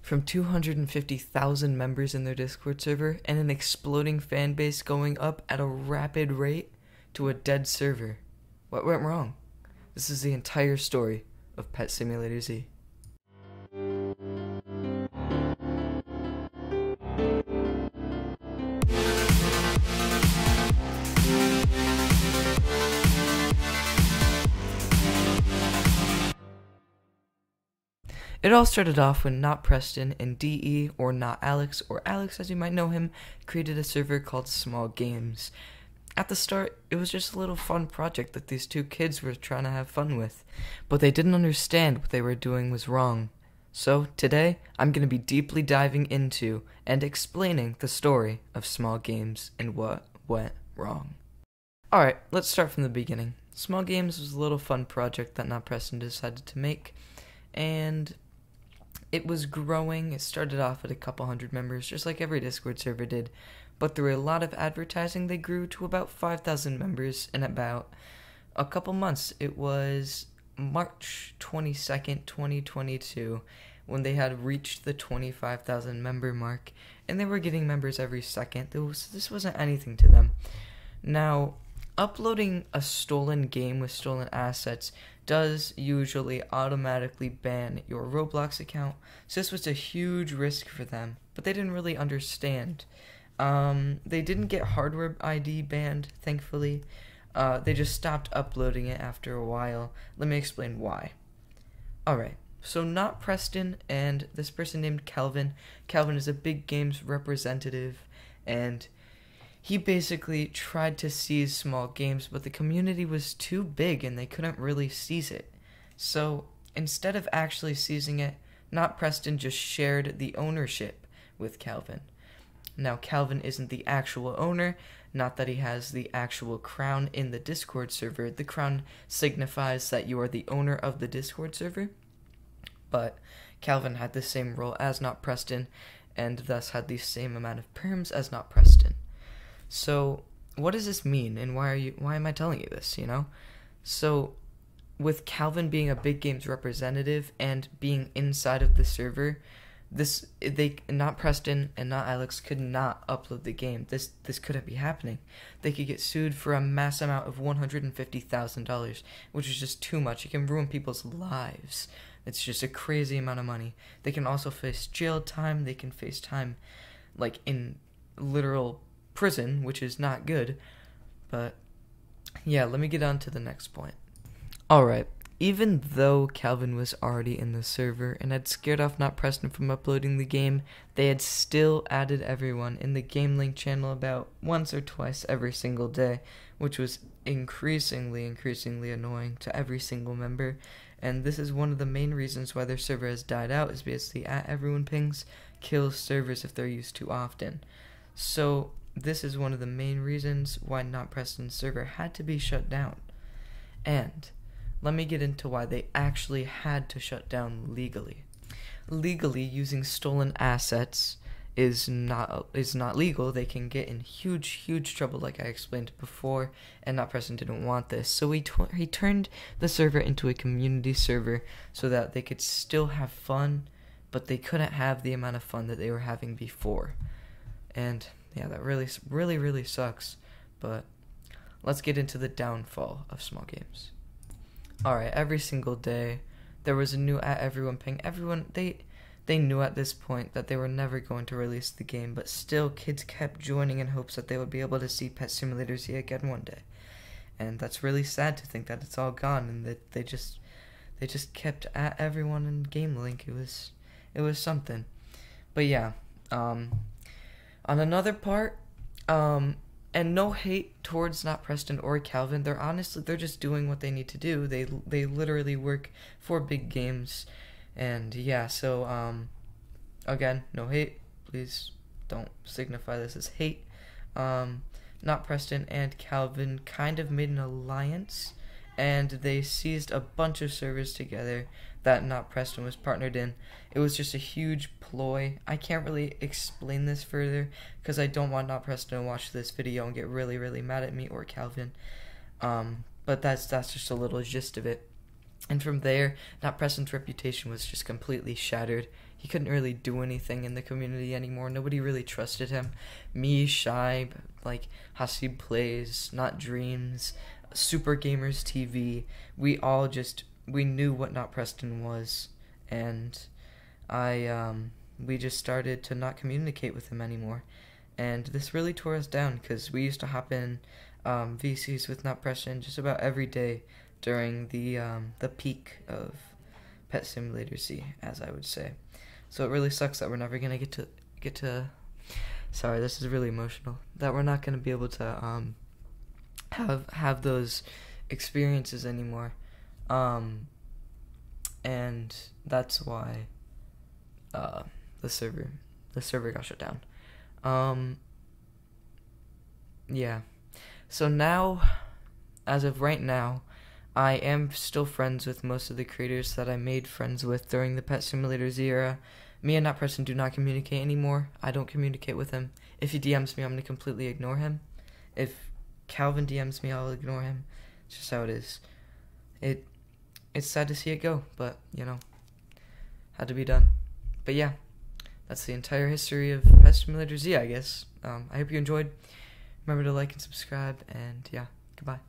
from 250,000 members in their Discord server and an exploding fan base going up at a rapid rate to a dead server. What went wrong? This is the entire story of Pet Simulator Z. It all started off when Not Preston and DE, or Not Alex, or Alex as you might know him, created a server called Small Games. At the start, it was just a little fun project that these two kids were trying to have fun with, but they didn't understand what they were doing was wrong. So today, I'm going to be deeply diving into and explaining the story of Small Games and what went wrong. Alright, let's start from the beginning. Small Games was a little fun project that Not Preston decided to make, and it was growing. It started off at a couple hundred members, just like every Discord server did. But through a lot of advertising, they grew to about 5,000 members in about a couple months. It was March 22nd, 2022, when they had reached the 25,000 member mark, and they were getting members every second. This wasn't anything to them. Now, uploading a stolen game with stolen assets does usually automatically ban your Roblox account, so this was a huge risk for them, but they didn't really understand. They didn't get hardware ID banned, thankfully. They just stopped uploading it after a while. Let me explain why. Alright, so Not Preston and this person named Calvin. Calvin is a big games representative, and he basically tried to seize Small Games, but the community was too big and they couldn't really seize it. So instead of actually seizing it, Not Preston just shared the ownership with Calvin. Now, Calvin isn't the actual owner, not that he has the actual crown in the Discord server. The crown signifies that you are the owner of the Discord server, but Calvin had the same role as Not Preston, and thus had the same amount of perms as Not Preston. So, what does this mean, and why am I telling you this, you know? So, with Calvin being a big games representative and being inside of the server, Not Preston and Not Alex could not upload the game. This couldn't be happening. They could get sued for a mass amount of $150,000, which is just too much. It can ruin people's lives. It's just a crazy amount of money. They can also face jail time. They can face time, like, in literal prison, which is not good. But yeah, let me get on to the next point. Alright, even though Calvin was already in the server and had scared off Not Preston from uploading the game, they had still added everyone in the game link channel about once or twice every single day, which was increasingly annoying to every single member. And this is one of the main reasons why their server has died out, is because the @everyone pings kills servers if they're used too often. So this is one of the main reasons why Not Preston's server had to be shut down. And let me get into why they actually had to shut down legally. Legally, using stolen assets is not legal. They can get in huge trouble, like I explained before, and Not Preston didn't want this. So he turned the server into a community server so that they could still have fun, but they couldn't have the amount of fun that they were having before. And yeah, that really sucks. But let's get into the downfall of Small Games. Alright, every single day there was a new @everyone ping. Everyone, they knew at this point that they were never going to release the game, but still kids kept joining in hopes that they would be able to see Pet Simulator Z again one day. And that's really sad to think that it's all gone and that they just kept @everyone in Game Link. It was something. But yeah, on another part, and no hate towards Not Preston or Calvin. They're just doing what they need to do. They literally work for big games, and yeah. So again, no hate. Please don't signify this as hate. Not Preston and Calvin kind of made an alliance, and they seized a bunch of servers together that Not Preston was partnered in. It was just a huge ploy. I can't really explain this further because I don't want Not Preston to watch this video and get really mad at me or Calvin. But that's just a little gist of it. And from there, Not Preston's reputation was just completely shattered. he couldn't really do anything in the community anymore. Nobody really trusted him. Me, Shy, like Hasib Plays, Not Dreams, Super Gamers TV, we knew what Not Preston was, and we just started to not communicate with him anymore. And this really tore us down, because we used to hop in VCs with Not Preston just about every day during the peak of Pet Simulator Z, as I would say. So it really sucks that we're never gonna get to. Sorry, this is really emotional. That we're not gonna be able to have those experiences anymore, and that's why the server got shut down. Yeah. So now, as of right now, I am still friends with most of the creators that I made friends with during the Pet Simulator Z era. Me and Not Preston do not communicate anymore. I don't communicate with him. If he DMs me, I'm going to completely ignore him. If Calvin DMs me, I'll ignore him. It's just how it is. It's sad to see it go, but, had to be done. But yeah, that's the entire history of Pet Simulator Z, I guess. I hope you enjoyed. Remember to like and subscribe, and yeah, goodbye.